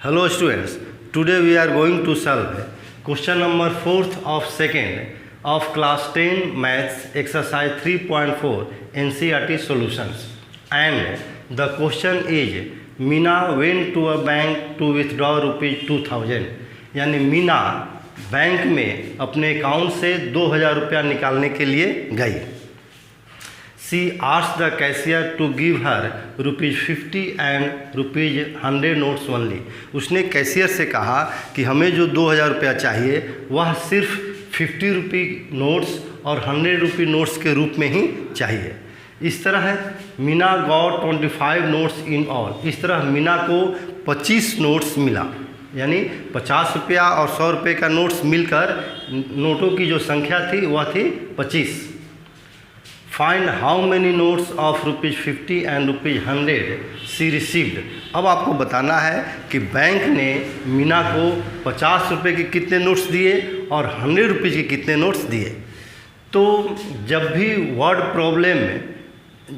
Hello students, today we are going to solve question number 4th of 2nd of class 10 maths exercise 3.4 NCERT solutions, and the question is Meena went to a bank to withdraw rupees 2000, यानी Meena bank में अपने account से 2000 रुपया निकालने के लिए गई। She asked the cashier to give her ₹50 and ₹100 notes only. उसने कैशियर से कहा कि हमें जो 2000 रुपया चाहिए वह सिर्फ 50 रुपये नोट्स और 100 रुपये नोट्स के रूप में ही चाहिए। इस तरह है Meena got 25 notes in all. इस तरह मीना को 25 नोट्स मिला, यानी 50 रुपया और 100 रुपये का नोट्स मिलकर नोटों की जो संख्या थी वह थी 25। Find how many notes of ₹50 and ₹100 she received. अब आपको बताना है कि बैंक ने मीना को 50 रुपये के कितने नोट्स दिए और 100 रुपये के कितने नोट्स दिए। तो जब भी वर्ड प्रॉब्लम में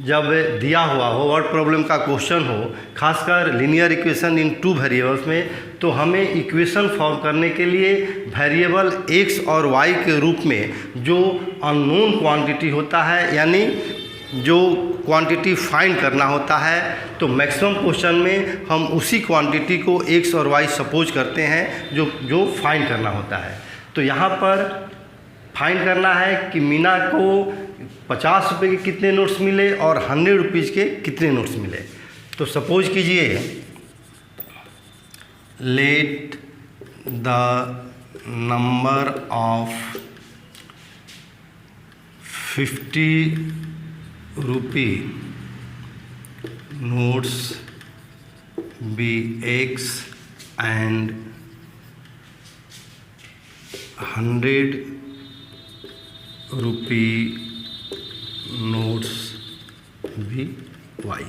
जब दिया हुआ हो, वर्ड प्रॉब्लम का क्वेश्चन हो, खासकर लीनियर इक्वेशन इन 2 वेरिएबल्स में, तो हमें इक्वेशन फॉर्म करने के लिए वेरिएबल x और y के रूप में जो अननोन क्वांटिटी होता है, यानी जो क्वांटिटी फाइंड करना होता है, तो मैक्सिमम क्वेश्चन में हम उसी क्वांटिटी को x और y सपोज करते हैं जो फाइंड करना होता है। तो यहाँ पर फाइंड करना है कि मीना को 50 रुपये के कितने नोट्स मिले और 100 रुपीज़ के कितने नोट्स मिले। तो सपोज कीजिए let the number of 50 rupee notes be x and 100 rupee notes be y,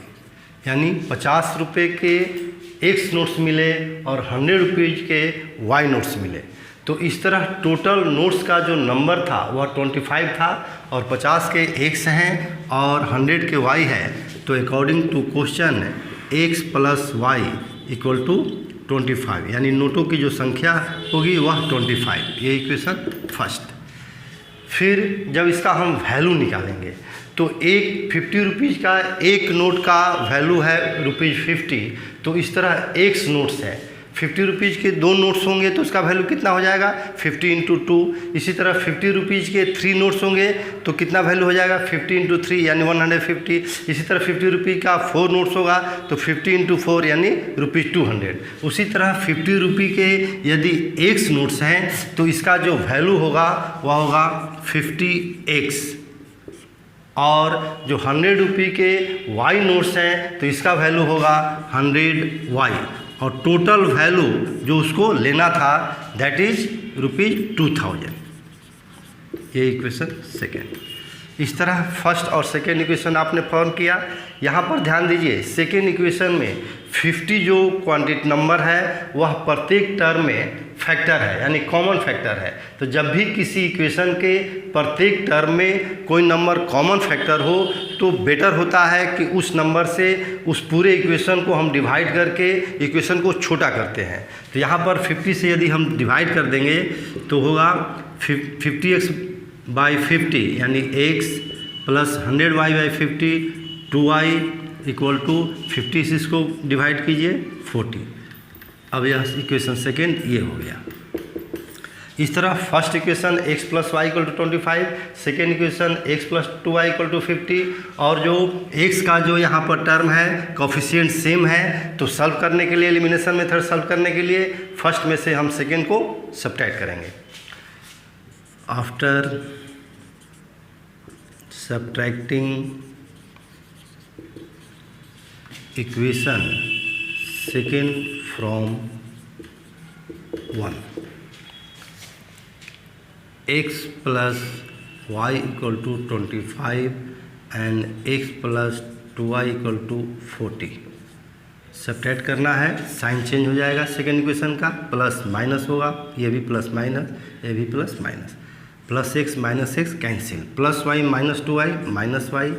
यानी 50 रुपये के x नोट्स मिले और 100 रुपीज़ के y नोट्स मिले। तो इस तरह टोटल नोट्स का जो नंबर था वह 25 था और 50 के x हैं और 100 के y है। तो according to question x plus y equal to 25, यानी नोटों की जो संख्या होगी वह 25। ये इक्वेशन फर्स्ट। फिर जब इसका हम वैल्यू निकालेंगे तो एक 50 रुपीज़ का एक नोट का वैल्यू है ₹50। तो इस तरह x नोट्स है, 50 रुपीज़ के 2 नोट्स होंगे तो उसका वैल्यू कितना हो जाएगा 50 × 2। इसी तरह 50 रुपीज़ के 3 नोट्स होंगे तो कितना वैल्यू हो जाएगा 50 × 3 यानी 150। इसी तरह 50 रुपये का 4 नोट्स होगा तो 50 × 4 यानी ₹200। उसी तरह 50 रुपये के यदि x नोट्स हैं तो इसका जो वैल्यू होगा वह होगा 50x, और जो 100 रुपये के y नोट्स हैं तो इसका वैल्यू होगा 100y, और टोटल वैल्यू जो उसको लेना था दैट इज ₹2000। ये इक्वेशन सेकेंड। इस तरह फर्स्ट और सेकेंड इक्वेशन आपने फॉर्म किया। यहाँ पर ध्यान दीजिए सेकेंड इक्वेशन में 50 जो क्वांटिटी नंबर है वह प्रत्येक टर्म में फैक्टर है, यानी कॉमन फैक्टर है। तो जब भी किसी इक्वेशन के प्रत्येक टर्म में कोई नंबर कॉमन फैक्टर हो तो बेटर होता है कि उस नंबर से उस पूरे इक्वेशन को हम डिवाइड करके इक्वेशन को छोटा करते हैं। तो यहाँ पर 50 से यदि हम डिवाइड कर देंगे तो होगा 50x बाई 50, यानी x plus 100y by 50, 2y equal to 50 से इसको डिवाइड कीजिए 40। अब यह इक्वेशन सेकेंड ये हो गया। इस तरह first equation x plus Y equal to 25, second equation x plus 2y equal to 50, और जो x का जो यहाँ पर टर्म है कोफिशिएंट सेम है। तो सॉल्व करने के लिए एलिमिनेशन मेथड सॉल्व करने के लिए फर्स्ट में से हम सेकेंड को सब्ट्रैक्ट करेंगे। After subtracting equation second from 1, x plus Y equal to 25 and x plus 2y equal to 40। Subtract करना है, साइन चेंज हो जाएगा सेकेंड इक्वेशन का, प्लस माइनस होगा, ये भी प्लस माइनस, ये भी plus minus, plus x minus x cancel, plus y minus 2y minus y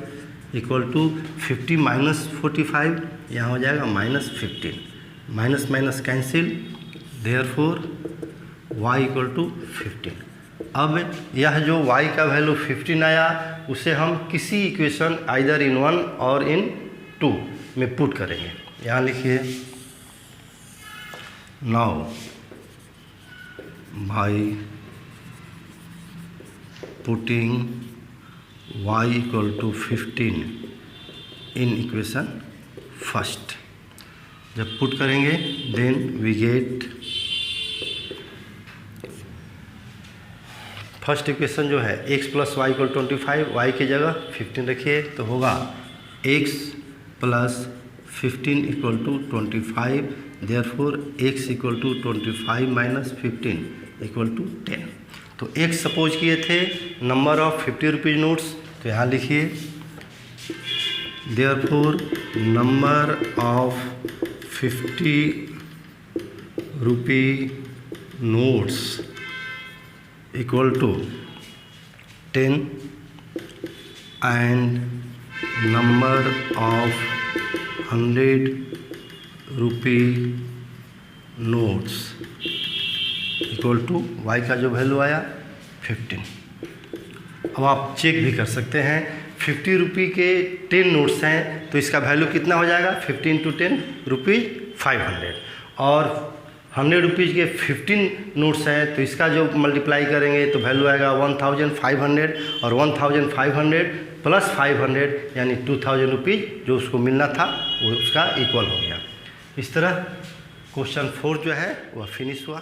equal to 50 minus 45, यहाँ हो जाएगा -15। Minus minus cancel, therefore y equal to 15। अब यह जो y का वैल्यू 15 आया उसे हम किसी इक्वेशन आइदर इन 1 और इन 2 में पुट करेंगे। यहाँ लिखिए now by putting y equal to 15 in equation first, जब पुट करेंगे then we get first equation जो है x plus Y equal 25, y की जगह 15 रखिए तो होगा x plus 15 equal to 25, therefore x equal to 25 minus 15 equal to 10। तो x सपोज किए थे नंबर ऑफ 50 रुपीज़ नोट्स, तो यहाँ लिखिए therefore number of 50 rupee notes equal to 10 and number of 100 rupee notes equal to y का जो value आया 15। अब आप चेक भी कर सकते हैं 50 रुपये के 10 नोट्स हैं तो इसका वैल्यू कितना हो जाएगा 15 टू 10 रुपीज़ 500, और 100 रुपीज़ के 15 नोट्स हैं तो इसका जो मल्टीप्लाई करेंगे तो वैल्यू आएगा 1500, और 1500 प्लस 500 यानी 2000 रुपीज़ जो उसको मिलना था वो उसका इक्वल हो गया। इस तरह क्वेश्चन 4 जो है वह फिनिश हुआ।